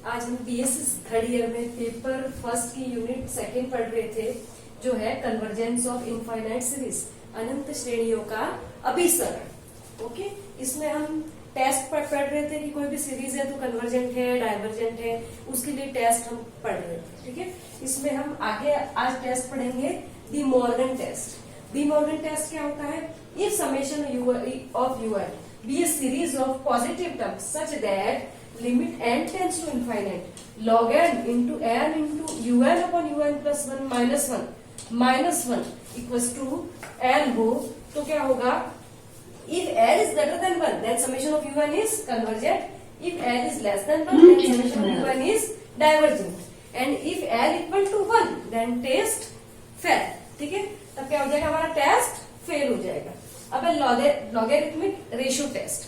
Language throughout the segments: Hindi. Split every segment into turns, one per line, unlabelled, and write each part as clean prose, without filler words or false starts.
आज हम बीएससी थर्ड ईयर में पेपर फर्स्ट की यूनिट सेकंड पढ़ रहे थे, जो है कन्वर्जेंस ऑफ इनफाइनाइट सीरीज, अनंत श्रेणियों का अभिसरण। ओके, इसमें हम टेस्ट पढ़ रहे थे कि कोई भी सीरीज है तो कन्वर्जेंट है, डाइवर्जेंट है, उसके लिए टेस्ट हम पढ़ रहे थे। ठीक है, इसमें हम आगे आज टेस्ट पढ़ेंगे De Morgan test. De Morgan test क्या होता है? If summation of U R be a series of positive terms such that limit n tends to infinite log n into n into un upon un plus 1 minus 1 equals to n हो तो क्या होगा? If l is greater than 1 then summation of un is convergent. If l is less than 1 then summation of un is divergent. And if l equal to 1 then test fail. ठीक है, तब क्या हो जाएगा? हमारा टेस्ट फेल हो जाएगा। अब logarithmic ratio test.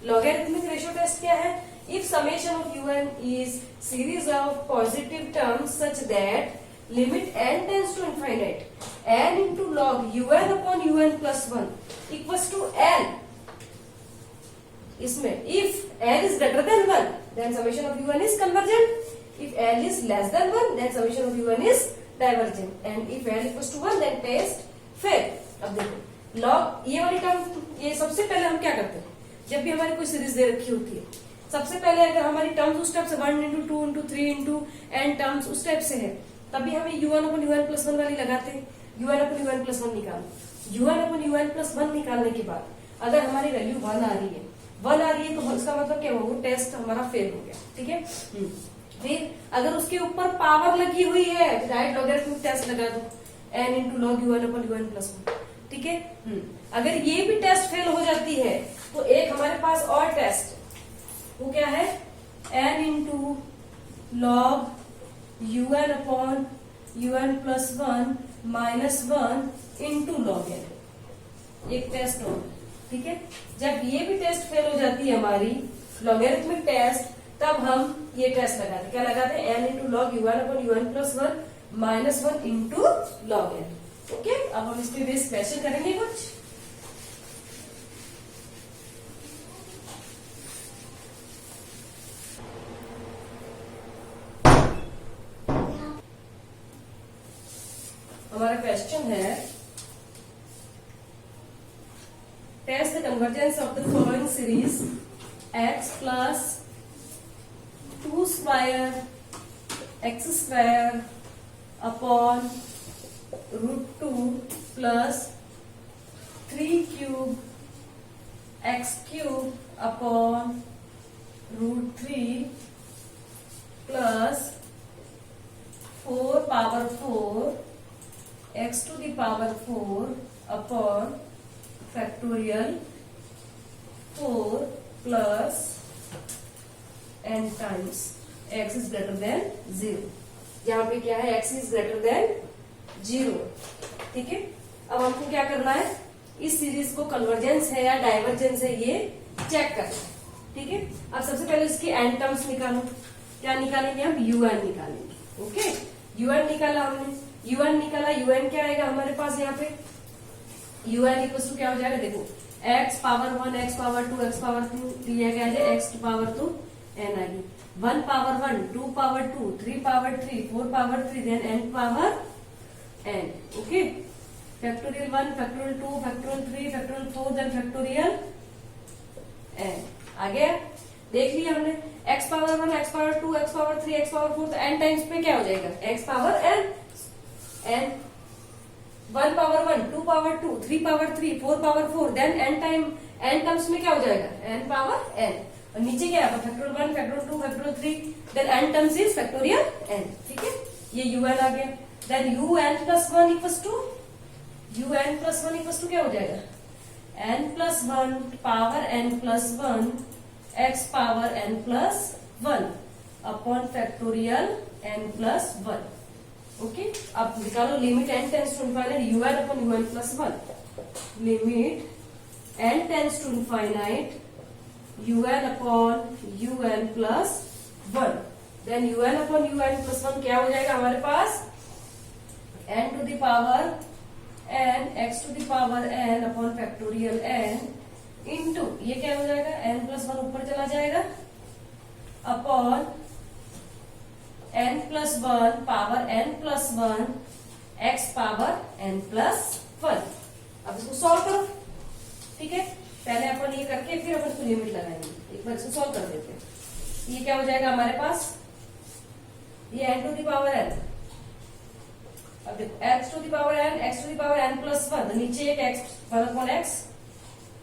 Logarithmic ratio test क्या है? If summation of un is series of positive terms such that limit n tends to infinite n into log un upon un plus 1 equals to l, इसमें if l is greater than 1 then summation of un is convergent. If l is less than 1 then summation of un is divergent. And if l equals to 1 then test fail. अब देखो log, ये वाली टर्म, ये सबसे पहले हम क्या करते हैं? जब भी हमारी कोई सीरीज दे रखी होती है, सबसे पहले अगर हमारी टर्म्स उस टाइप से 1 into 2 into 3 into n terms उस टाइप से है, तभी हमें u1 अपन un प्लस 1 वाली लगाते हैं। u1 अपन un प्लस 1 निकालो। u1 अपन un प्लस 1 निकालने के बाद अगर हमारी वैल्यू 1 आ रही है तो उसका मतलब क्या होगा? टेस्ट हमारा फेल हो गया। ठीक है, फिर अगर उसके ऊपर पावर लगी हुई है, राइट लॉगरिथमिक टेस्ट लगा दो n इंटू लॉग u1 अपन un प्लस 1। ठीक है, अगर ये भी टेस्ट फेल हो जाती है तो एक हमारे पास और टेस्ट, वो क्या है? n into log un upon un plus 1 minus 1 into log n, एक टेस्ट हो। ठीक है, जब ये भी टेस्ट फेल हो जाती है हमारी लॉगरिथमिक टेस्ट, तब हम ये टेस्ट लगाते, क्या लगाते हैं? n into log un upon un plus 1 minus 1 into log n। Okay, अब हम इसके बेस क्वेश्चन करेंगे कुछ। हमारा क्वेश्चन है test the convergence of the following series x plus 2 square x square upon √2 plus 3 cube x cube upon √3 plus 4 power 4 x to the power 4 upon factorial 4 plus n times x is greater than 0। यहाँ पे क्या है? x is greater than 0। ठीक है, अब हमको क्या करना है? इस सीरीज को कन्वर्जेंस है या डाइवर्जेंस है ये चेक करना है। ठीक है, अब सबसे पहले इसकी n टर्म्स निकालो। क्या निकालेंगे? हम un निकालेंगे। ओके, un निकाला हमने, un निकाला, un क्या आएगा हमारे पास? यहाँ पे un इक्वल टू क्या हो जाएगा? देखो x power 1 x power 2 x power 2 लिया गया है, x पावर 2 n आ गई, 1 power 1 2 power 2 3 power 3 4 power 3 then n power n। Okay, factorial 1 factorial 2 factorial 3 factorial 4 then factorial n। आगे देख लिया हमने, x power 1 x power 2 x power 3 x power 4, तो n टाइम्स पे क्या हो जाएगा? x power n, n 1 power 1 2 power 2 3 power 3 4 power 4 then n time n terms में क्या हो जाएगा? n power n। और नीचे क्या है? Factorial 1 factorial 2 factorial 3 then n terms is factorial n। ठीक है, ये un आ गया। देन un प्लस 1 इक्वल्स टू क्या हो जाएगा? n plus 1 power n plus 1 x power n plus 1 upon factorial n plus 1। Okay, अब निकालो limit n tends to infinite un upon un plus 1। Limit n tends to infinite un upon un plus 1, then un upon un plus 1 क्या हो जाएगा हमारे पास? n to the power n x to the power n upon factorial n into ये क्या हो जाएगा? n प्लस 1 ऊपर चला जाएगा upon +1 power n+1 x power n+1। अब इसको सॉल्व करो, ठीक है। पहले अपन ये करके फिर अपन इसको लिमिट लगाएंगे। एक बार इसको सॉल्व कर देते हैं। ये क्या हो जाएगा हमारे पास, ये n to the power n, अब देखो x to the power n, x to the power n+1, नीचे एक x 1/x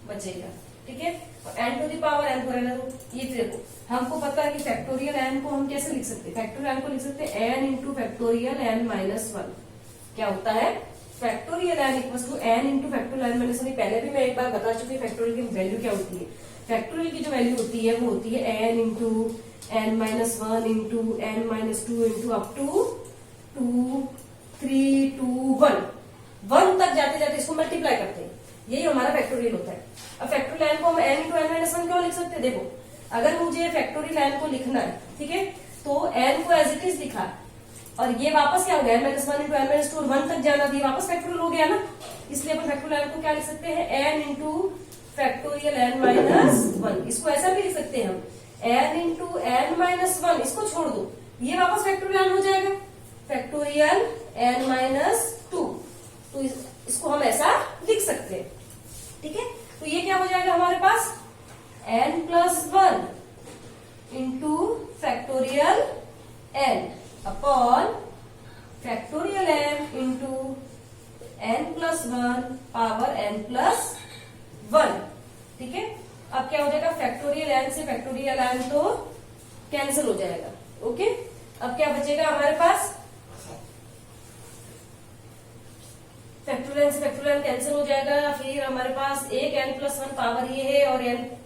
बचेगा, ठीक है। और n to the power n को रहने दो। ये देखो हमको पता है कि फैक्टोरियल n को हम कैसे लिख सकते हैं, फैक्टोरियल n को लिख सकते हैं n इंटू फैक्टोरियल n-1। क्या होता है, factorial n equal to n into factorial n-1। पहले भी मैं एक बार बता चुकी हूँ फैक्टोरियल की वैल्यू क्या होती है। फैक्टोरियल की जो वैल्यू होती है वो होती है n into n-1 into n-2 into up to 2 3 2 1 1 तक जाते जाते इसको मल्टीप्लाई करते हैं, यही हमारा फैक्टोरियल होता है। अब फैक्टोरियल n को हम n इंटू n-1 क्यों लिख सकते हैं, देखो अगर मुझे फैक्टोरियल n को लिखना है, ठीक है, तो n को एज इट इज लिखा और ये वापस क्या हो गया n-1 इंटू n-2 और 1 तक जाना, ये वापस फैक्टोरियल हो गया ना। इसलिए अपन फैक्टोरियल n को क्या लिख सकते हैं, n इंटू फैक्टोरियल n-1। इसको ऐसा भी लिख सकते हैं हम n इंटू n-1, इसको छोड़ दो, ये वापस फैक्टोरियल n हो जाएगा, फैक्टोरियल n-2। तो इसको हम ऐसा लिख सकते हैं, ठीक है। तो ये क्या हो जाएगा हमारे पास n+1 into factorial n upon factorial n into n+1 power n+1, ठीक है। अब क्या हो जाएगा, फैक्टोरियल n से फैक्टोरियल n तो कैंसिल हो जाएगा, ओके। अब क्या बचेगा हमारे पास, फैक्टोरियल से फैक्टोरियल कैंसिल हो जाएगा, फिर हमारे पास एक n+1 पावर ये है और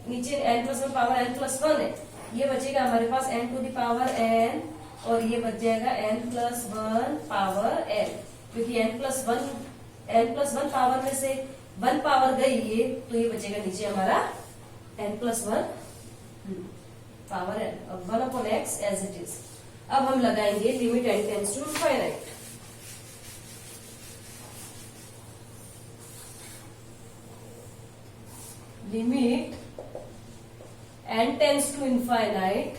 नीचे n+1 पावर n+1 है, ये बचेगा हमारे पास n to the power n और ये बच जाएगा n+1 पावर n, क्योंकि n+1 पावर में से 1 पावर गई ये, तो ये बचेगा नीचे हमारा n+1 पावर n और 1/x एज इट इज। अब हम लगाएंगे limit n tends to infinite. Limit n tends to infinite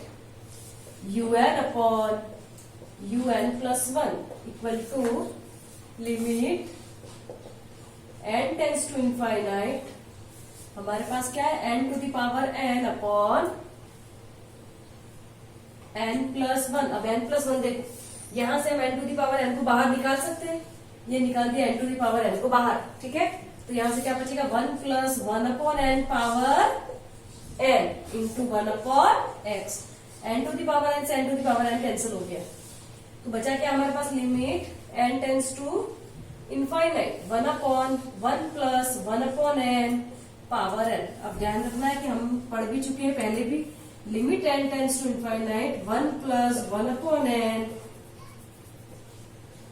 un upon un+1 equal to limit n tends to infinite, हमारे पास क्या है n to the power n upon n+1। अब n+1 देखो, यहां से हम n to the power n को बाहर निकाल सकते हैं, ये निकाल दिया n to the power n को बाहर, ठीक है। तो यहां से क्या बचेगा 1+1 upon n power n into 1/x, n to the power n से n to the power n cancel हो गया, तो बचा क्या हमारे पास, limit n tends to infinite 1/1+1 upon n power n। अब ध्यान रखना है कि हम पढ़ भी चुके हैं पहले भी, limit n tends to infinite 1+1 upon n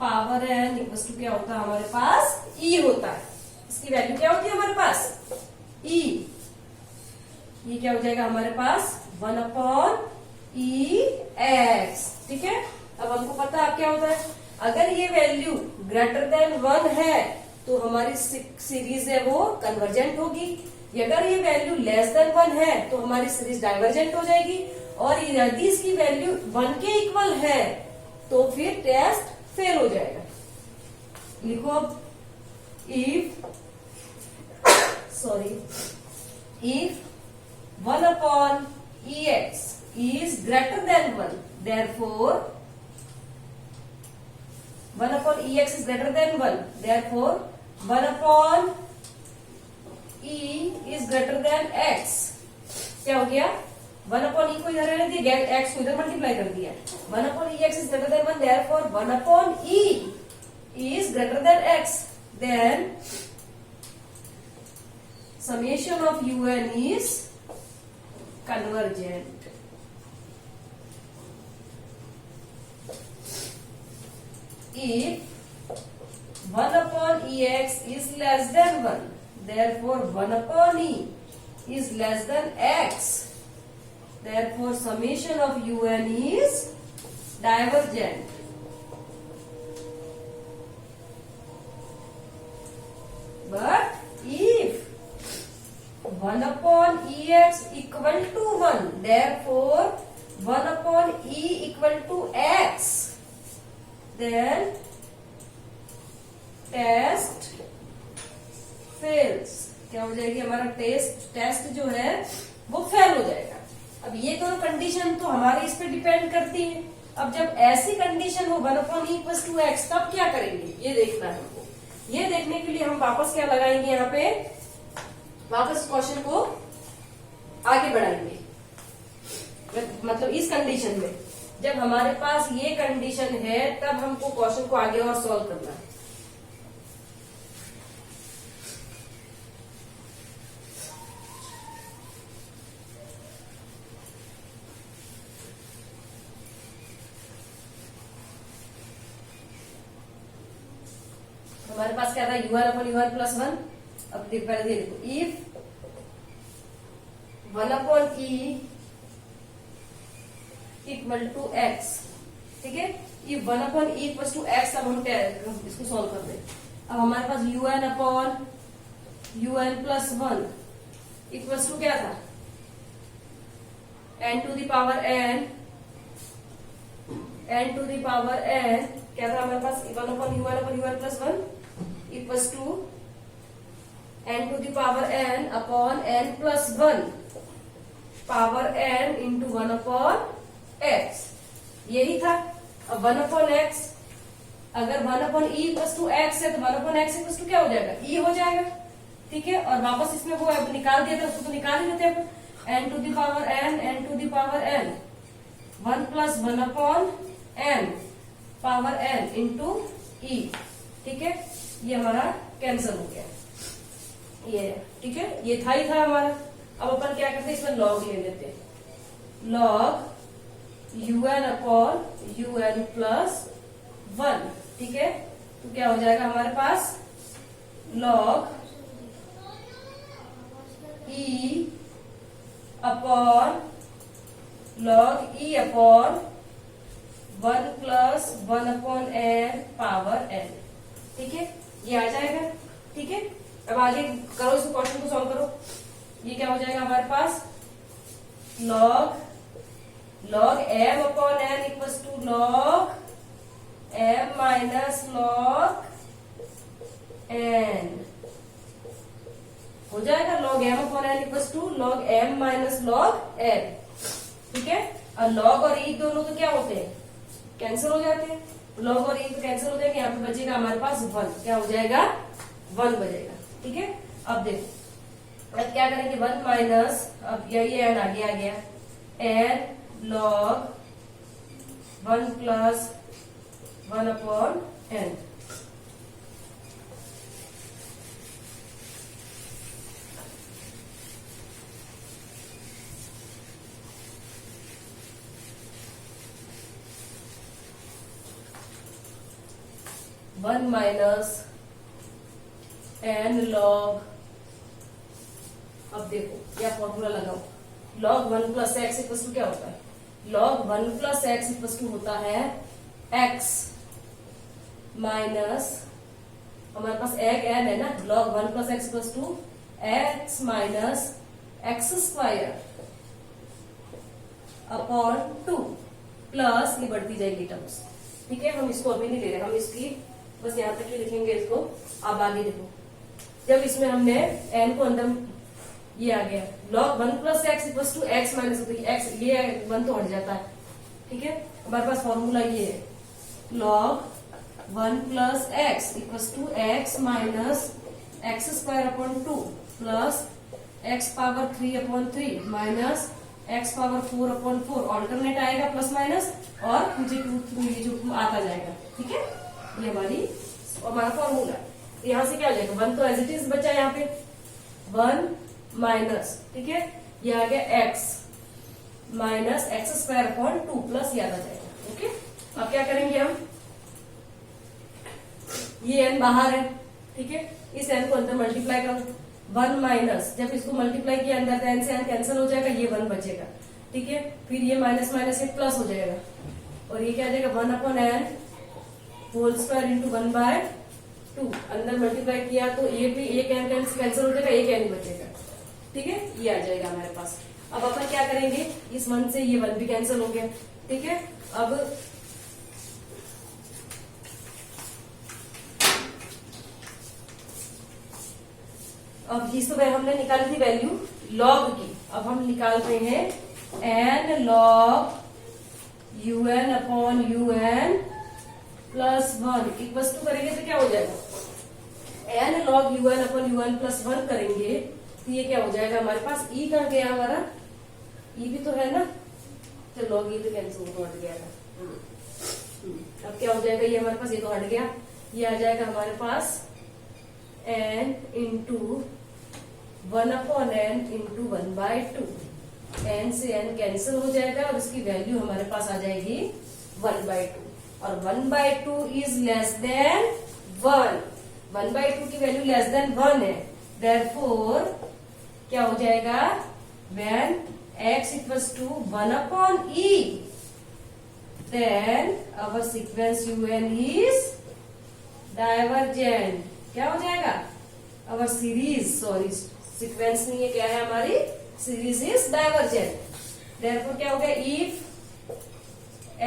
power n equals to क्या होता है हमारे पास, e होता है। इसकी वैल्यू क्या होती है हमारे पास, e। ये क्या हो जाएगा हमारे पास 1/ex, ठीक है। अब हमको पता है क्या होता है, अगर ये वैल्यू ग्रेटर देन 1 है तो हमारी सीरीज है वो कन्वर्जेंट होगी, अगर ये वैल्यू लेस देन 1 है तो हमारी सीरीज डाइवर्जेंट हो जाएगी, और यदि इसकी वैल्यू 1 के इक्वल है तो फिर टेस्ट फेल हो जाएगा। लिखो अब, if 1/ex is greater than 1, therefore 1/ex is greater than 1, therefore 1/e is greater than x। क्या हो गया, 1/e को इधर रहने दिया, x को इधर मल्टीप्लाई कर दिया, 1/ex is greater than 1, therefore 1/e is greater than x, then summation of un is convergent। If 1/ex is less than 1, therefore 1/e is less than x, therefore summation of un is divergent। But if 1/ex equal to 1, therefore 1/e equal to x, then test fails. क्या हो जाएगी, हमारा टेस्ट जो है वो फेल हो जाएगा। अब ये दोनों कंडीशन तो हमारे इस पे डिपेंड करती है। अब जब ऐसी कंडीशन हो 1/e=x, तब क्या करेंगे ये देखना है हमको। ये देखने के लिए हम वापस क्या लगाएंगे, यहाँ पे वापस क्वेश्चन को आगे बढ़ाएंगे। मतलब इस कंडीशन में जब हमारे पास ये कंडीशन है, तब हमको क्वेश्चन को आगे और सॉल्व करना है। हमारे पास क्या था, UR/UR+1। अब पहले देखो, इफ 1/e = x, ठीक है। इफ 1/e = x, अब हम इसको सॉल्व कर दे। अब हमारे पास UN/UN+1 इक्वल्स टू क्या था, n⁴n क्या था हमारे पास, 1/UN/UN+1 equals to n⁴n/n+1 power n into 1/x, यही था। अब 1/x, अगर 1/e = x है तो 1/x = क्या हो जाएगा, e हो जाएगा, ठीक है। और वापस इसमें वो निकाल दिया था, उसको तो निकाल ही लेते हैं। n⁴n 1 + 1/n power n into e, ठीक है। ये हमारा कैंसिल हो गया, ये ठीक है, ये था ही था हमारा। अब अपन क्या करते हैं, इसमें लॉग ले लेते हैं। लॉग UN/UN+1, ठीक है। तो क्या हो जाएगा हमारे पास, log E upon 1 + 1/n power n, ठीक है। ये आ जाएगा, ठीक है। अब आगे करो, इस क्वेश्चन को सॉल्व करो। ये क्या हो जाएगा हमारे पास, log m/n equals to log m minus log n हो जाएगा। log m/n equals to log m minus log n, ठीक है। और log और e दोनों तो क्या होते हैं, कैंसिल हो जाते हैं। log और e तो कैंसिल हो जाएंगे, यहाँ पे बचेगा हमारे पास 1, क्या हो जाएगा, 1 बचेगा, ठीक है। अब देखो, अब क्या करेंगे, 1 माइनस, अब यही n आगे आ गया, n log 1 + 1/n, one minus n log, अब देखो क्या फॉर्मूला लगाओ, log 1 + x इक्वल्स टू क्या होता है, log 1 + x इक्वल्स टू होता है x माइनस, हमारे पास एक n है ना, log 1 + x equals to x minus x² upon 2 plus, ये बढ़ती जाएगी टर्म्स, ठीक है। हम इसको अभी नहीं ले रहे, हम इसकी बस यहाँ तक ही लिखेंगे इसको। अब आगे देखो, जब इसमें हमने n को अंदर, ये आ गया log 1 + x equals to x minus x, ये 1 तो हट जाता है, ठीक है। हमारे पास फॉर्मूला ये है, log 1 + x equals to x minus x² 2 plus x⁴ minus x⁴ alternate आएगा प्लस माइनस, और नीचे ये जो आता जाएगा, ठीक है। ये हमारा फॉर्मूला। यहाँ से क्या हो जाएगा, 1 तो एज इट इज बचा यहाँ पे, 1 माइनस, ठीक है, ये आ गया x माइनस x² 2 प्लस, याद आ जाएगा, ओके। अब क्या करेंगे हम, ये n बाहर है, ठीक है, इस n को अंदर मल्टीप्लाई करो, 1 माइनस, जब इसको मल्टीप्लाई किया अंदर तो n से n कैंसिल हो जाएगा, ये 1 बचेगा, ठीक है। फिर ये माइनस माइनस ये प्लस हो जाएगा, और ये क्या आ जाएगा, 1/n होल स्क्वायर इंटू 1/2, अंदर मल्टीप्लाई किया तो ये भी एक n कैंसिल हो जाएगा, एक n बचेगा, ठीक है। ये आ जाएगा हमारे पास। अब अपन क्या करेंगे, इस 1 से ये 1 भी कैंसिल हो गया, ठीक है। अब अब इस तो हमने निकाली थी वैल्यू लॉग की, अब हम निकाल रहे हैं n log un upon un plus 1 equal to करेंगे तो क्या हो जाएगा, n log un upon un plus 1 करेंगे तो ये क्या हो जाएगा हमारे पास, ई कहाँ गया हमारा, ई भी तो है ना, तो लॉग ई तो कैंसिल हो हट गया था। अब क्या हो जाएगा, ये हमारे पास ये तो हट गया, ये आ जाएगा हमारे पास n into 1 upon n into 1/2, n से n कैंसिल हो जाएगा और इसकी वैल्यू हमारे पास आ जाएगी 1/2, और 1/2 इज लेस देन 1, 1/2 की वैल्यू लेस देन 1 है, देयरफॉर क्या हो जाएगा, when x इक्वल्स टू 1 अपॉन e, then our sequence un is divergent। क्या हो जाएगा, our series, सॉरी सीक्वेंस नहीं है, क्या है हमारी सीरीज इज डाइवर्जेंट, देयरफॉर क्या हो गया, इफ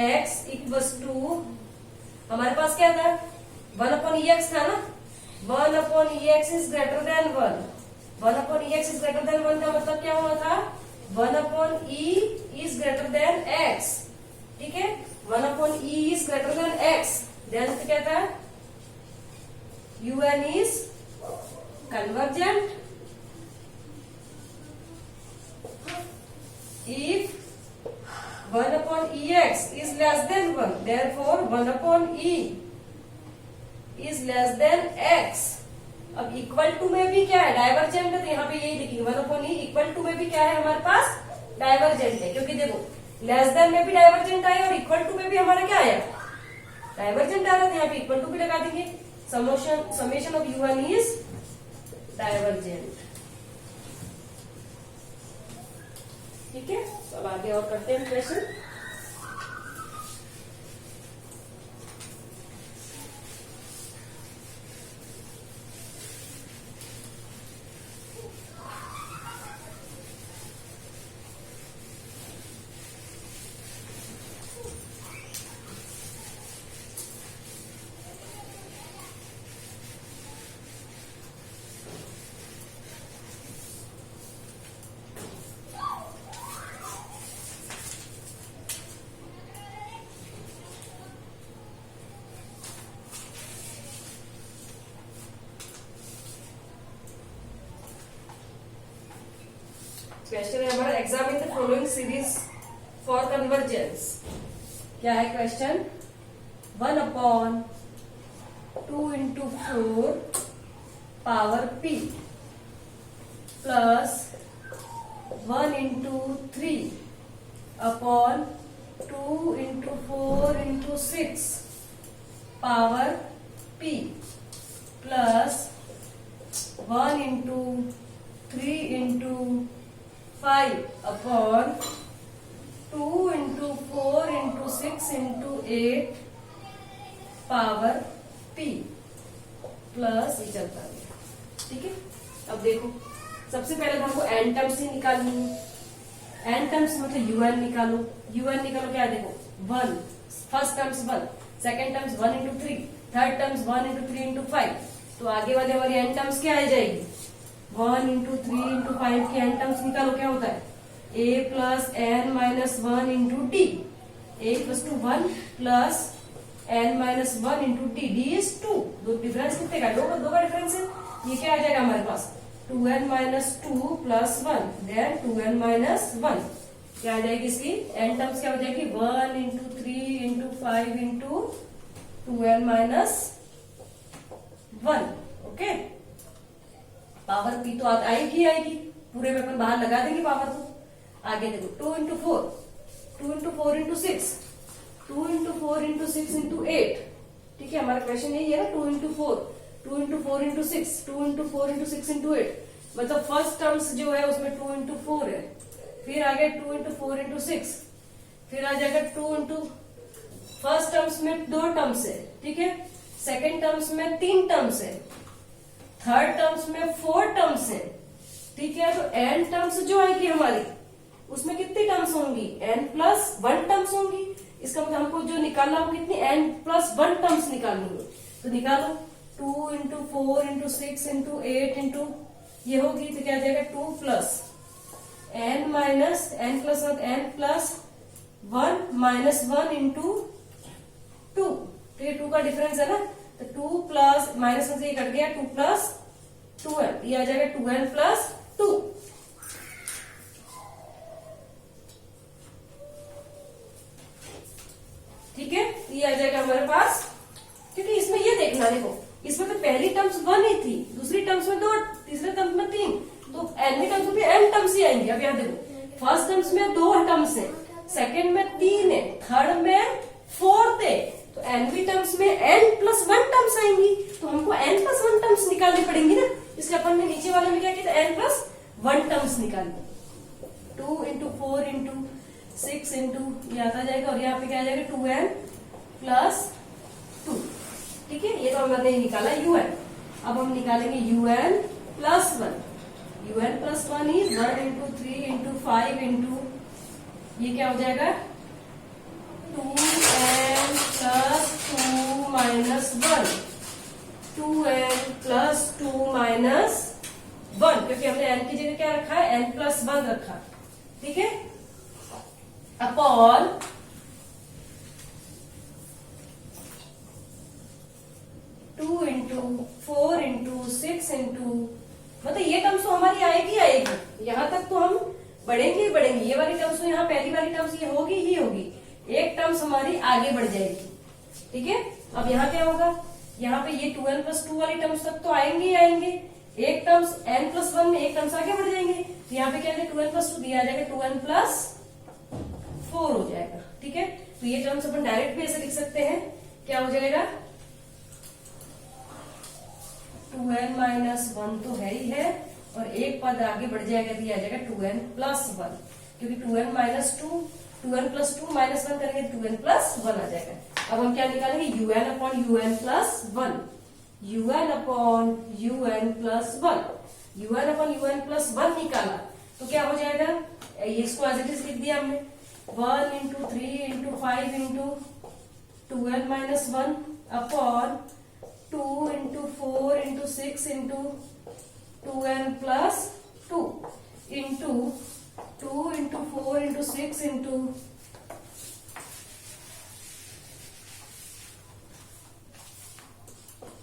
x इक्वल्स टू हमारे पास क्या था 1 अपॉन ex था ना, 1 अपॉन ex इज ग्रेटर देन 1, 1 अपॉन ex इज ग्रेटर देन 1 का मतलब क्या हुआ था, 1 अपॉन e is greater than x, ठीक है, 1 अपॉन e is greater than x, then क्या था, un is convergent if 1 upon ex is less than 1, therefore 1 upon e is less than x। अब इक्वल टू में भी क्या है, डाइवर्जेंट है, तो यहाँ पे यही लिखेंगे 1 upon e, इक्वल टू में भी क्या है हमारे पास, डाइवर्जेंट है, क्योंकि देखो लेस देन में भी डाइवर्जेंट आया और इक्वल टू में भी हमारा क्या आया, डाइवर्जेंट आ रहा है, तो यहाँ पे इक्वल टू भी लगा देंगे, summation of un is divergent, ठीक है। अब आगे और करते हैं क्वेश्चन। क्वेश्चन है हमारा, examine the following series for convergence. क्या है question, 1 upon 2 into 4 power p plus 1 into 3 upon 2 into 4 into 6 power p plus 1 into 3 into 5 upon 2 into 4 into 6 into 8 power p plus ये चलता है, ठीक है। अब देखो सबसे पहले हमको एन टर्म्स ही निकालनी है, एन टर्म्स मतलब un निकालो, un निकालो क्या देखो 1, first terms 1, second terms 1 into 3, third terms 1 into 3 into 5, तो आगे वाले हमारी एन टर्म्स क्या आ जाएगी, 1 इंटू 3 इंटू 5 की एन टर्म्स निकालो, क्या होता है a plus n minus 1 into d, a equals to 1 plus n minus 1 into डी, डी इज 2, दो डिफरेंस कितने का, दो का डिफरेंस है, ये क्या आ जाएगा हमारे पास 2n minus 2 plus 1 then 2n minus 1, क्या आ जाएगी इसकी एन टर्म्स क्या हो जाएगी 1 into 3 into 5 into 2n minus 1, okay. Power p तो आएगी आएगी, पूरे में अपन बाहर लगा देंगे पावर को। आगे देखो 2 into 4, 2 into 4 into 6, 2 into 4 into 6 into 8, ठीक है, हमारा क्वेश्चन यही है ना, 2 into 4, 2 into 4 into 6, 2 into 4 into 6 into 8, मतलब फर्स्ट टर्म्स जो है उसमें 2 इंटू 4 है, फिर आगे 2 इंटू 4 इंटू 6, फिर आ जाएगा 2 इंटू, फर्स्ट टर्म्स में 2 टर्म्स है, ठीक है, सेकेंड टर्म्स में 3 टर्म्स है, थर्ड टर्म्स में 4 टर्म्स है, ठीक है। तो एन टर्म्स जो आएगी हमारी उसमें कितनी टर्म्स होंगी, n प्लस 1 टर्म्स होंगी, इसका मतलब हमको जो निकालना हो कितनी n प्लस 1 टर्म्स निकालनी है, तो निकालो 2 इंटू 4 इंटू 6 इंटू 8 इंटू ये होगी तो क्या आ जाएगा 2 plus n minus n plus n plus 1 minus 1 into 2। तो ये 2 का डिफरेंस है ना, तो 2 प्लस माइनस 1 से ये कट गया, 2 प्लस 2n, ये आ जाएगा 2n प्लस 2। ठीक है, ये आ जाएगा हमारे पास। क्योंकि इसमें ये देखना, देखो इसमें तो पहली टर्म्स 1 ही थी, दूसरी टर्म्स में 2, तीसरे टर्म्स में 3, तो nवी टर्म्स में भी n टर्म्स ही आएंगे। अब यहाँ देखो फर्स्ट टर्म्स में 2 टर्म्स है, सेकेंड में 3 है, थर्ड में 4 है, तो nवी टर्म्स में n प्लस 1 टर्म्स आएंगी, तो हमको n प्लस 1 टर्म्स निकालनी पड़ेंगी ना। इसलिए अपन ने नीचे वाले में क्या किया था, n प्लस 1 टर्म्स निकाली। 2 इंटू 4 इंटू 6 इंटू ये आता जाएगा, और यहाँ पे क्या आ जाएगा 2n प्लस 2। ठीक है, ये तो हमने निकाला un। अब हम निकालेंगे un plus 1। un plus 1 is 1 into 3 into 5 into ये क्या हो जाएगा 2n plus 2 minus 1, 2n plus 2 minus 1, क्योंकि हमने n की जगह क्या रखा है, n प्लस 1 रखा। ठीक है, अपॉन 2 इंटू 4 इंटू 6 इंटू, मतलब ये टर्म्स तो हमारी आएगी आएगी, यहाँ तक तो हम बढ़ेंगे ही बढ़ेंगे। ये वाली टर्म्स तो यहाँ पहली वाली टर्म्स ये होगी ही होगी, एक टर्म्स हमारी आगे बढ़ जाएगी। ठीक है, अब यहाँ क्या होगा, यहाँ पे ये 2n प्लस 2 वाली टर्म्स तक तो आएंगे ही आएंगे, एक टर्म्स n प्लस 1 में एक टर्म्स आगे बढ़ जाएंगे, तो यहाँ पे क्या है 2n प्लस 2 दिया जाएगा 2n प्लस 4 हो जाएगा। ठीक है, तो ये टर्म्स अपन डायरेक्ट भी ऐसे लिख सकते हैं, क्या हो जाएगा 2n माइनस 1 तो है ही है, और एक पद आगे बढ़ जाएगा, दिया जाएगा 2n प्लस 1, क्योंकि 2n minus 2, 2n plus 2 minus 1 करेंगे 2n प्लस 1 आ जाएगा। अब हम क्या निकालेंगे un upon un plus 1, un upon un plus 1, un upon un plus 1 निकाला तो क्या हो जाएगा, इसको एज इट इज लिख दिया हमने, 1 into 3 into 5 into 2n minus 1 upon 2 into 4 into 6 into 2n plus 2 into 2 into 4 into 6 into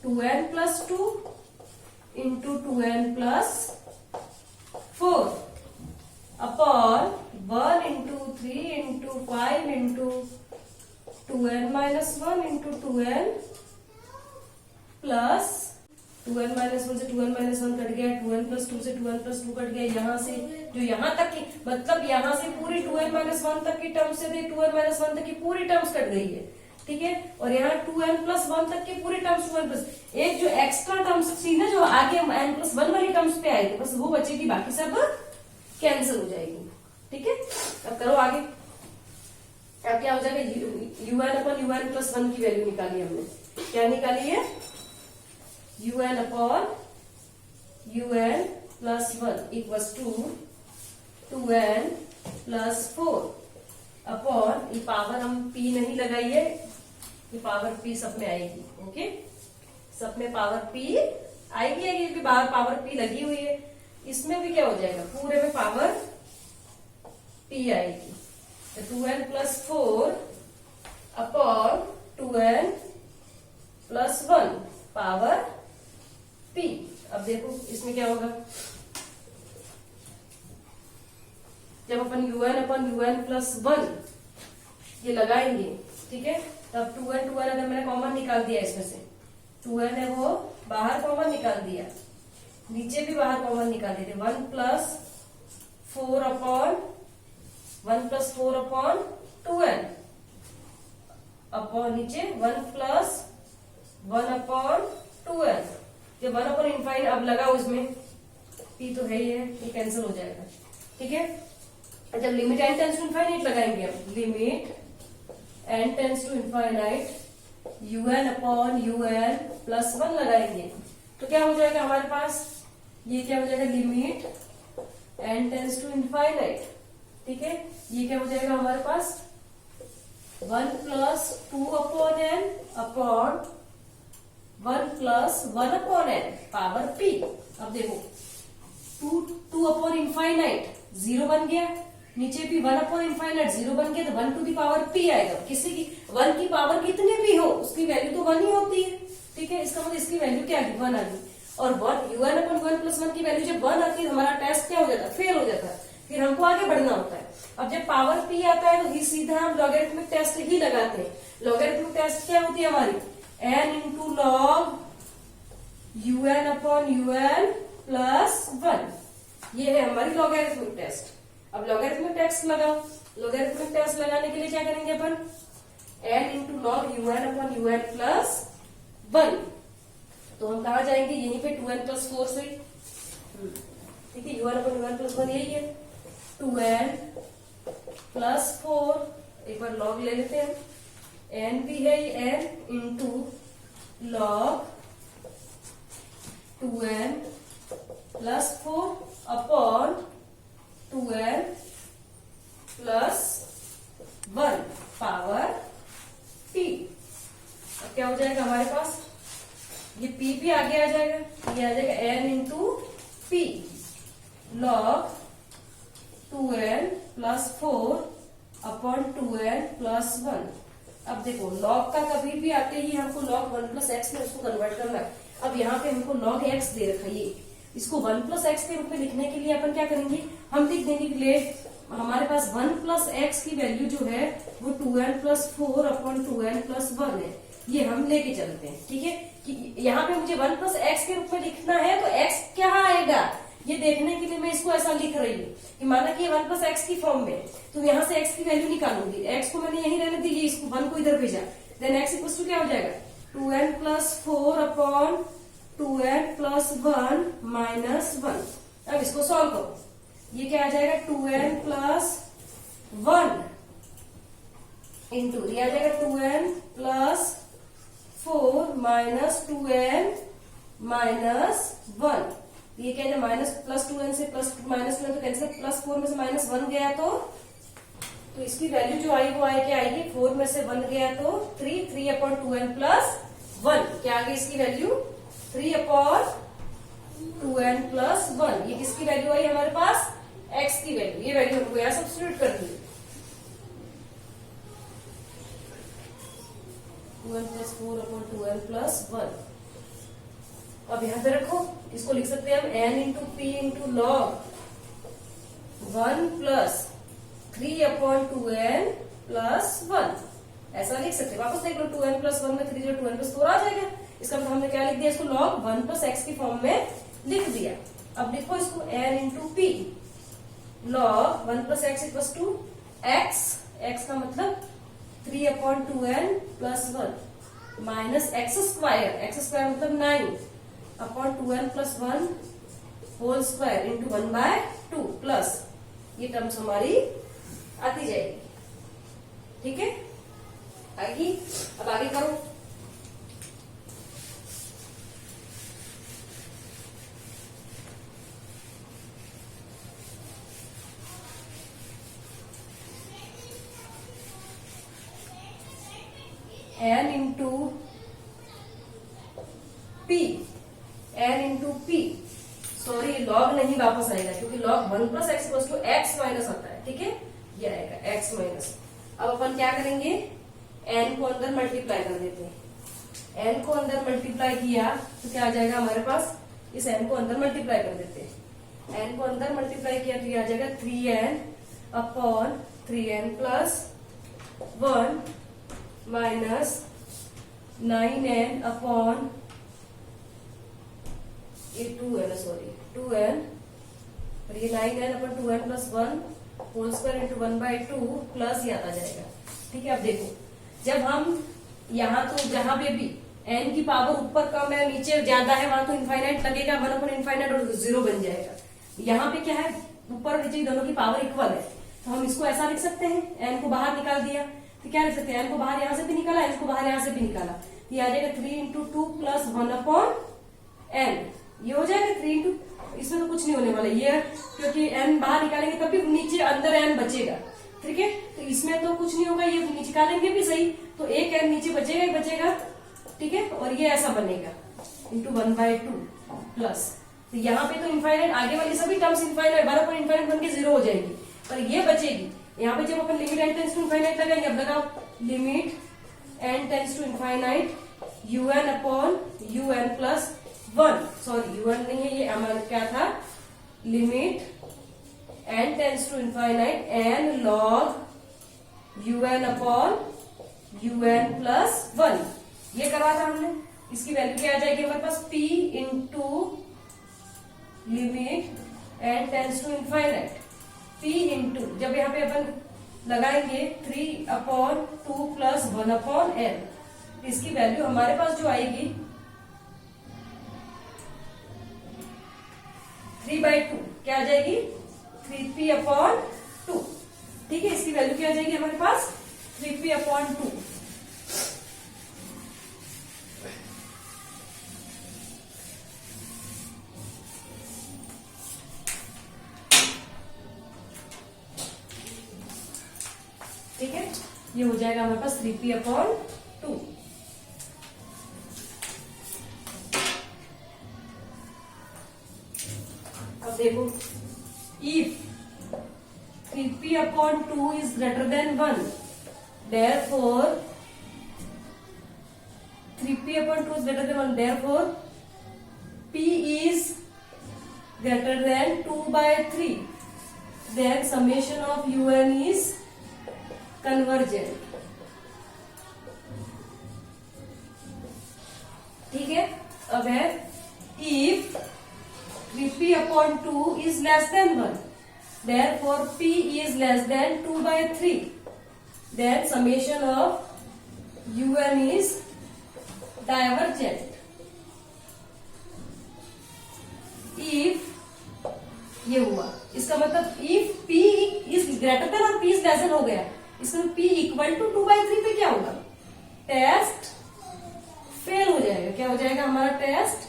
2n plus 2 into 2n plus 4 upon 1 into 3 into 5 into 2n minus 1 into 2n plus 2n minus 1 से 2n माइनस 1 कट गया, 2n प्लस 2 से 2n प्लस 2 कट गया, यहाँ से जो यहाँ तक की, मतलब यहाँ से पूरी 2n माइनस 1 तक की टर्म्स से 2n माइनस 1 तक की पूरी टर्म्स कट गई है। ठीक है, और यहाँ 2n प्लस 1 तक की पूरी टर्म्स 2n प्लस, एक जो एक्स्ट्रा टर्म्स थी ना जो आगे n प्लस 1 वाली टर्म्स पे आई थी, बस वो बचेगी, बाकी सब कैंसिल हो जाएगी। ठीक है, अब करो आगे। अब क्या हो जाएगा, un अपॉन un प्लस 1 की वैल्यू निकाली हमने, क्या निकाली है un upon un plus 1 equals to 2n plus 4 upon, ये पावर हम p नहीं लगाई है, ये पावर p सब में आएगी। ओके, सब में पावर p आएगी आएगी, क्योंकि बाहर पावर p लगी हुई है, इसमें भी क्या हो जाएगा, पूरे में पावर p आएगी। तो 2n plus 4 upon 2n plus 1 power p। अब देखो इसमें क्या होगा, जब अपन un अपन un प्लस 1 ये लगाएंगे, ठीक है, तब 2n अगर मैंने कॉमन निकाल दिया, इसमें से 2n है वो बाहर कॉमन निकाल दिया, नीचे भी बाहर कॉमन निकाल देते, 1 प्लस 4 अपॉन 2n अपॉन नीचे 1 प्लस 1 अपॉन 2n, जब 1 अपॉन इनफाइनाइट अब लगा उसमें p तो है ही है, ये कैंसिल हो जाएगा। ठीक है, जब limit n tends to infinite लगाएंगे, हम limit n tends to infinite un upon un plus 1 लगाएंगे, तो क्या हो जाएगा हमारे पास, ये क्या हो जाएगा, limit n tends to infinite. ठीक है, ये क्या हो जाएगा हमारे पास 1 plus 2 upon n upon 1 plus 1 upon n power p। अब देखो टू अपॉन इनफाइनाइट 0 बन गया, नीचे भी 1 अपॉन इनफाइनाइट 0 बन गया, तो 1 टू द पावर p आएगा। किसी की 1 की पावर कितने भी हो उसकी वैल्यू तो 1 ही होती है, ठीक है। इसका मतलब इसकी वैल्यू क्या है, 1 आ गई। और 1 un अपॉन 1 प्लस 1 की वैल्यू जब 1 आती है हमारा टेस्ट क्या हो जाता है, फेल हो जाता है, फिर हमको आगे बढ़ना होता है। अब जब पावर p आता है तो ही सीधा हम लॉगरिथमिक टेस्ट ही लगाते हैं। लॉगरिथमिक टेस्ट क्या होती है हमारी, n into log un upon un plus 1, ये है हमारी लॉगरिथमिक टेस्ट। अब लॉगरिथमिक टेस्ट लगाओ, लॉगरिथमिक टेस्ट लगाने के लिए क्या करेंगे अपन, n into log un upon un plus 1, तो हम कहा जाएंगे यहीं पे 2n प्लस 4 से, ठीक है। un अपॉन un प्लस 1 यही है, 2n प्लस 4, एक बार लॉग ले लेते हैं, n भी है ये n into log 2n plus 4 upon 2n plus 1 power p। अब क्या हो जाएगा हमारे पास, ये p भी आगे आ जाएगा, ये आ जाएगा n into p log 2n plus 4 upon 2n plus 1। अब देखो लॉग का कभी भी आते ही हमको लॉग 1 प्लस एक्स में उसको कन्वर्ट करना है। अब यहाँ पे हमको लॉग एक्स दे रखा है, इसको 1 प्लस एक्स के रूप में लिखने के लिए अपन क्या करेंगे, हम लिख देंगे कि ले हमारे पास 1 प्लस एक्स की वैल्यू जो है वो 2n plus 4 upon 2n plus 1 है, ये हम लेके चलते हैं, ठीक है। कि यहाँ पे मुझे 1 प्लस एक्स के रूप में लिखना है तो x क्या आएगा ये देखने के लिए मैं इसको ऐसा लिख रही हूँ कि माना कि 1 प्लस एक्स की फॉर्म में, तो यहाँ से x की वैल्यू निकालूंगी, x को मैंने यही रहने दी, इसको 1 को इधर भेजा, देन x इक्वल टू क्या हो जाएगा 2n plus 4 upon 2n plus 1 minus 1। अब इसको सॉल्व करो, ये क्या आ जाएगा 2n प्लस 1 इंटू ये आ जाएगा 2n plus 4 minus 2n minus 1, ये क्या है माइनस प्लस 2n से प्लस माइनस 2n तो कैंसिल, प्लस 4 में से माइनस 1 गया तो इसकी वैल्यू जो आई वो क्या आएगी, 4 में से 1 गया तो 3 अपॉन 2n प्लस 1, क्या आ गई इसकी वैल्यू 3 अपॉन 2n प्लस 1। ये किसकी वैल्यू आई हमारे पास, x की वैल्यू, ये वैल्यू हमको यहाँ सब्स्टिट्यूट कर दी, 2n plus 4 upon 2n plus 1। अब यहां पे रखो, इसको लिख सकते हैं हम n into P into log 1 plus 3 अपॉन 2n प्लस 1, ऐसा लिख सकते हैं। वापस देख लो 2n प्लस 1 में 3 जो 2n प्लस 4 आ जाएगा, इसका मतलब हमने क्या लिख दिया, इसको लॉग 1 प्लस एक्स की फॉर्म में लिख दिया। अब लिखो इसको n into p log 1 plus x equal to x का मतलब 3 अपॉन 2n plus 1 minus x square मतलब 9 upon 2n plus 1 whole square into 1/2 plus ये टर्म्स हमारी आती जाएगी, ठीक है। आएगी, अब आगे करो, n into p, sorry log नहीं वापस आएगा क्योंकि log 1 plus x equal to x minus आता है, ठीक है, ये आएगा एक्स माइनस। अब अपन क्या करेंगे, n को अंदर मल्टीप्लाई कर देते हैं, n को अंदर मल्टीप्लाई किया तो क्या आ जाएगा हमारे पास, इस n को अंदर मल्टीप्लाई कर देते हैं, n को अंदर मल्टीप्लाई किया तो ये आ जाएगा 3n upon 3n plus 1 minus 9n upon ये 2 है ना, सॉरी 2n और ये 9n upon 2n plus 1 whole square into 1/2 plus ये आता जाएगा, ठीक है। अब देखो जब हम यहाँ तो जहां पे भी n की पावर ऊपर कम है नीचे ज्यादा है वहां तो इनफाइनाइट लगेगा, 1 अपॉन इनफाइनाइट और 0 बन जाएगा। यहाँ पे क्या है, ऊपर नीचे दोनों की पावर इक्वल है, तो हम इसको ऐसा लिख सकते हैं, n को बाहर निकाल दिया तो क्या लिख सकते हैं, n को बाहर यहाँ से भी निकाला, n को बाहर यहाँ से भी निकाला, ये आ जाएगा 3 इंटू 2 प्लस 1 अपॉन n, ये हो जाएगा 3 इंटू, इसमें तो कुछ नहीं होने वाला ये, क्योंकि n बाहर निकालेंगे तब भी नीचे अंदर n बचेगा, ठीक है, तो इसमें तो कुछ नहीं होगा, ये निकालेंगे भी सही तो एक n नीचे बचेगा ही बचेगा, ठीक है, और ये ऐसा बनेगा इंटू 1/2 प्लस तो यहाँ पे तो इनफाइनाइट, आगे वाली सभी टर्म्स इनफाइनाइट बराबर इनफाइनाइट बन के 0 हो जाएगी, पर ये बचेगी। यहाँ पे जब अपन limit n tends to infinite लगाएंगे, अब लगाओ limit n tends to infinite un upon un plus 1, sorry un नहीं है ये, हमारा क्या था, limit n tends to infinite n log un upon un plus 1, ये करवा था हमने। इसकी वैल्यू क्या आ जाएगी हमारे पास, p into limit n tends to infinite, p into, जब यहाँ पे अपन लगाएंगे 3 अपॉन 2 प्लस 1 अपॉन n, इसकी वैल्यू हमारे पास जो आएगी 3/2, क्या आ जाएगी, 3p अपॉन 2। ठीक है, इसकी वैल्यू क्या आ जाएगी हमारे पास, 3p अपॉन 2। ठीक है, ये हो जाएगा हमारे पास 3p अपॉन 2। अब देखो, if 3p upon 2 is greater than 1, therefore 3p upon 2 is greater than 1, therefore p is greater than 2/3, then summation of un is convergent। ठीक है, अब है if 3p upon 2 is less than 1, therefore p is less than 2/3, then summation of un is divergent। if ये हुआ, इसका मतलब if p is greater than और p is less than हो गया, इसमें p इक्वल टू 2/3 पे क्या होगा, टेस्ट फेल हो जाएगा। क्या हो जाएगा, हमारा टेस्ट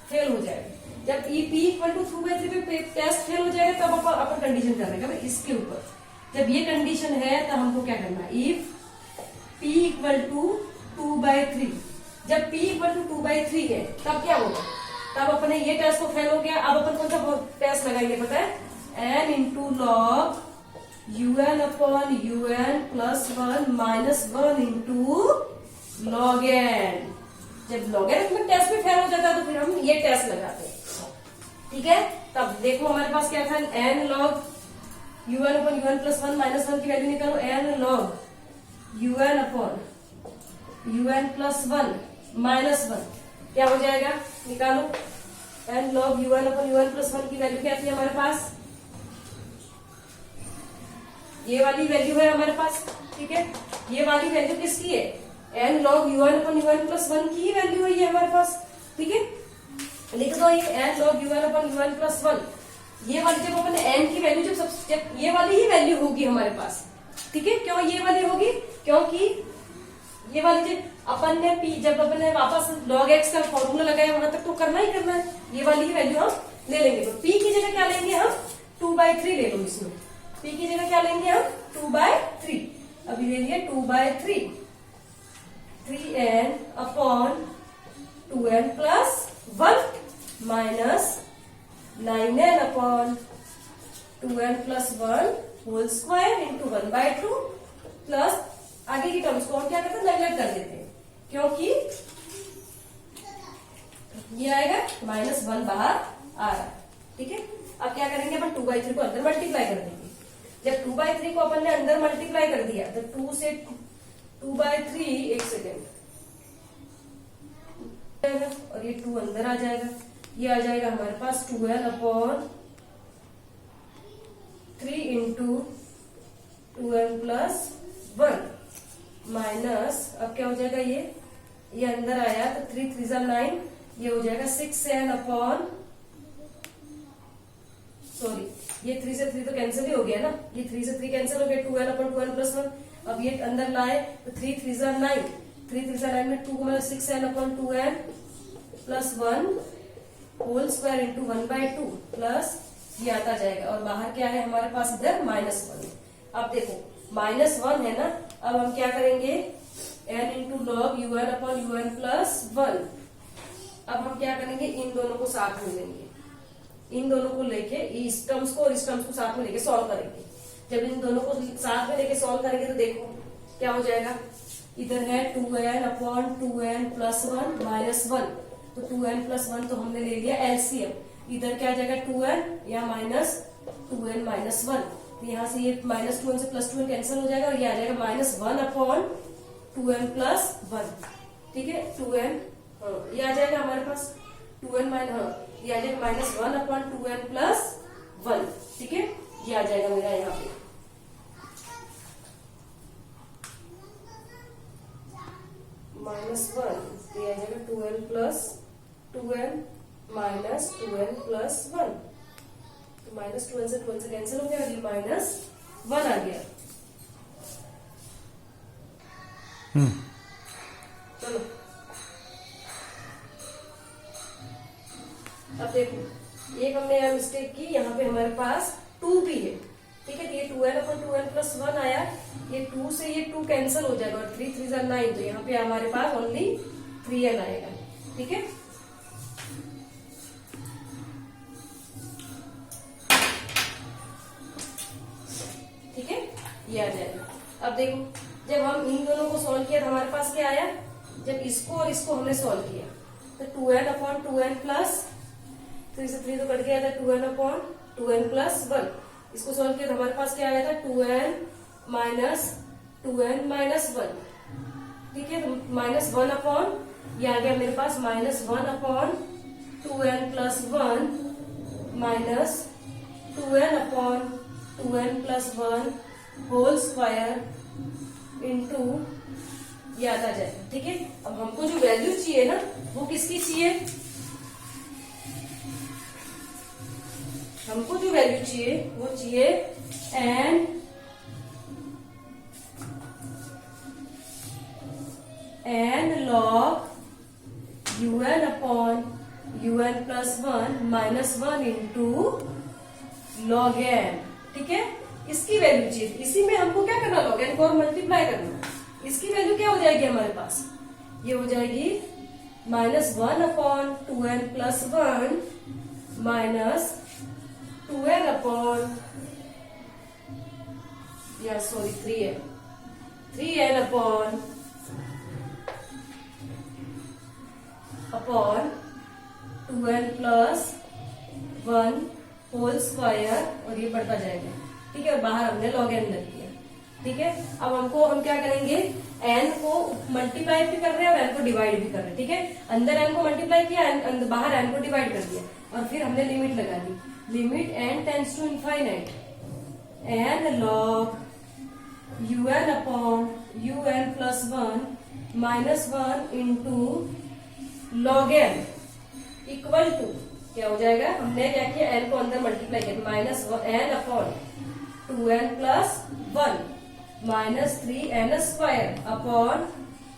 फेल हो जाएगा। जब p इक्वल टू 2/3 पे टेस्ट फेल हो जाएगा, तब अपन कंडीशन कर रहे हैं इसके ऊपर। जब ये कंडीशन है तब हमको क्या करना है, इफ p इक्वल टू 2/3, जब p इक्वल टू 2/3 है तब क्या होगा, तब अपने ये टेस्ट को फेल हो गया। अब अपन कौन सा टेस्ट लगाएंगे पता है, n into log un upon un plus 1 minus 1 into log n। जब लॉग n में टेस्ट में फेल हो जाता है तो फिर हम ये टेस्ट लगाते हैं। ठीक है, तब देखो हमारे पास क्या था, n log un upon un plus 1 minus 1 की वैल्यू निकालो, n log un upon un plus 1 minus 1 क्या हो जाएगा, निकालो। n log un upon un plus 1 की वैल्यू क्या थी हमारे पास, ये वाली वैल्यू है हमारे पास। ठीक है, ये वाली वैल्यू किसकी है, n log un upon un plus 1 की ही वैल्यू है ये हमारे पास। ठीक है, लिख दो ये n log un upon un plus 1, ये वाली जब अपन n की वैल्यू जब ये वाली ही वैल्यू होगी हमारे पास। ठीक है, क्यों ये वाली होगी, क्योंकि ये वाली जब अपन ने p, जब अपन ने वापस log x का फॉर्मूला लगाया वहां तक तो करना ही करना है, ये वाली ही वैल्यू हम ले लेंगे। तो p की जगह क्या लेंगे हम, 2/3 ले लो, इसमें p की जगह क्या लेंगे हम, 2/3। अभी ले लिए 2/3, 3n upon 2n plus 1 minus 9n upon 2n plus 1 whole square into 1/2 plus आगे की टर्म्स को हम क्या करते हैं, नेगलेक्ट कर देते हैं, क्योंकि ये आएगा -1 बाहर आ रहा है। ठीक है, अब क्या करेंगे, अपन 2/3 को अंदर मल्टीप्लाई कर देंगे। जब 2/3 को अपन ने अंदर मल्टीप्लाई कर दिया तो 2 से 2/3, एक सेकेंड, और ये 2 अंदर आ जाएगा, ये आ जाएगा हमारे पास 2n upon 3 into 2n plus 1 minus, अब क्या हो जाएगा, ये अंदर आया तो 3 3 9, ये हो जाएगा 6n अपॉन, सॉरी ये 3 से 3 तो कैंसिल ही हो गया ना, ये 3 से 3 कैंसिल हो गया, 2n अपॉन 2n प्लस 1। अब ये अंदर लाए तो 3 3 9, 3 3 9 में 2 मतलब 6n upon 2n plus 1 whole square into 1/2 plus ये आता जाएगा, और बाहर क्या है हमारे पास, इधर -1। अब देखो -1 है ना, अब हम क्या करेंगे, n into log un upon un plus 1। अब हम क्या करेंगे, इन दोनों को साथ में लेंगे, इन दोनों को लेके इस टर्म्स को और इस टर्म्स को साथ में लेके सॉल्व करेंगे। जब इन दोनों को साथ में लेके सॉल्व करेंगे तो देखो क्या हो जाएगा। इधर है 2n upon 2n plus 1 minus 1, तो 2n प्लस 1 तो हमने ले लिया एलसीएम। इधर क्या आ जाएगा 2n या माइनस 2n माइनस 1, तो यहाँ से ये माइनस 2n से प्लस 2n कैंसिल हो जाएगा और ये आ जाएगा माइनस 1 अपॉन 2n प्लस 1। ठीक है 2n, ये आ जाएगा हमारे पास 2n माइनस, ये आ जाएगा माइनस 1 अपॉन 2n प्लस 1। ठीक है, ये आ जाएगा मेरा यहाँ पे माइनस 1, तो ये आ जाएगा 2n plus 2n minus 2n plus 1, तो माइनस 2n से 2n से कैंसिल हो गया और ये माइनस 1 आ गया। चलो अब देखो, एक हमने यहाँ मिस्टेक की, यहाँ पे हमारे पास 2 भी है। ठीक है, तो ये 2n अपॉन 2n प्लस 1 आया, ये 2 से ये 2 कैंसिल हो जाएगा और 3 3 9, तो यहाँ पे हमारे पास ओनली 3n आएगा। ठीक है, ठीक है, ये आ जाएगा। अब देखो, जब हम इन दोनों को सॉल्व किया तो हमारे पास क्या आया, जब इसको और इसको हमने सॉल्व किया तो 2n अपॉन 2n प्लस, तो इसे 3 तो कट गया था, 2n अपॉन 2n प्लस 1, इसको सॉल्व किया तो हमारे पास क्या आया था 2n माइनस 2n माइनस 1। ठीक है, तो माइनस 1 अपॉन, ये आ गया मेरे पास minus 1 upon 2n plus 1 minus 2n upon 2n plus 1 whole square into, ये आता जाएगा। ठीक है, अब हमको जो वैल्यू चाहिए ना, वो किसकी चाहिए, हमको जो वैल्यू चाहिए वो चाहिए n log un upon un plus 1 minus 1 into log n। ठीक है, इसकी वैल्यू चाहिए। इसी में हमको क्या करना, log n को और मल्टीप्लाई करना। इसकी वैल्यू क्या हो जाएगी हमारे पास, ये हो जाएगी minus 1 upon 2n plus 1 minus 2n upon, या sorry 3n upon 2n plus 1 whole square, और ये बढ़ता जाएगा। ठीक है, और बाहर हमने log n रख दिया। ठीक है, अब हम क्या करेंगे, n को मल्टीप्लाई भी कर रहे हैं और n को डिवाइड भी कर रहे हैं। ठीक है, अंदर n को मल्टीप्लाई किया, बाहर n को डिवाइड कर दिया, और फिर हमने लिमिट लगा दी, limit n tends to infinite n log un upon un plus 1 minus 1 into log n equal to, क्या हो जाएगा, हमने क्या किया, n को अंदर मल्टीप्लाई किया, minus n upon 2n plus 1 minus 3n square upon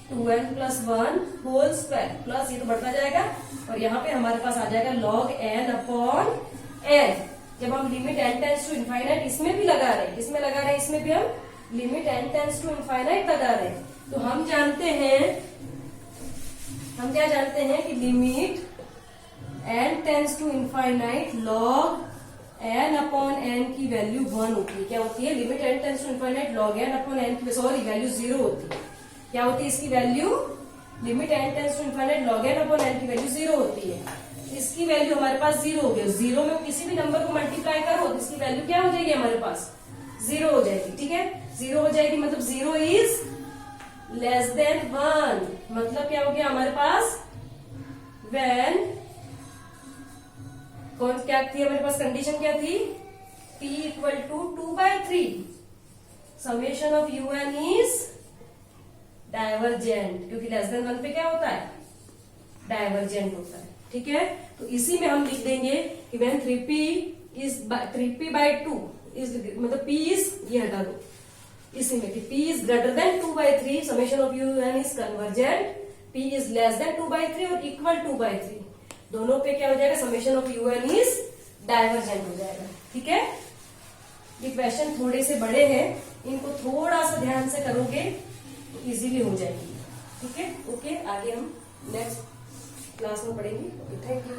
2n plus 1 whole square, plus ये तो बढ़ता जाएगा, और यहाँ पे हमारे पास आ जाएगा log n अपॉन n। जब हम limit n tends to infinite इसमें भी लगा रहे हैं, इसमें लगा रहे हैं, इसमें भी हम limit n tends to infinite लगा रहे हैं, तो हम क्या जानते हैं कि limit n tends to infinite log n upon n की वैल्यू 1 होती है। क्या होती है, limit n tends to infinite log n upon n की, सॉरी वैल्यू 0 होती है। क्या होती है इसकी वैल्यू, limit n tends to infinite log n upon n की वैल्यू 0 होती है। इसकी वैल्यू हमारे पास 0 हो गया, 0 में किसी भी नंबर को मल्टीप्लाई करो तो इसकी वैल्यू क्या हो जाएगी हमारे पास, 0 हो जाएगी। ठीक है, 0 हो जाएगी, मतलब 0 इज लेस देन 1, मतलब क्या हो गया हमारे पास, व्हेन, कौन क्या थी हमारे पास, कंडीशन क्या थी, p equal to 2/3 summation of un is divergent, क्योंकि लेस देन 1 पे क्या होता है, डाइवर्जेंट होता है। ठीक है, तो इसी में हम लिख देंगे कि व्हेन 3p/2 इज, मतलब p इज, ये हटा दो, इसी में p is greater then 2/3 summation of un is convergent, p is less than 2/3 और इक्वल 2/3, दोनों पे क्या हो जाएगा, summation of un is divergent हो जाएगा। ठीक है, ये क्वेश्चन थोड़े से बड़े हैं, इनको थोड़ा सा ध्यान से करोगे तो इजीली हो जाएगी। ठीक है, ओके, आगे हम नेक्स्ट क्लास में पढ़ेंगे। Thank you.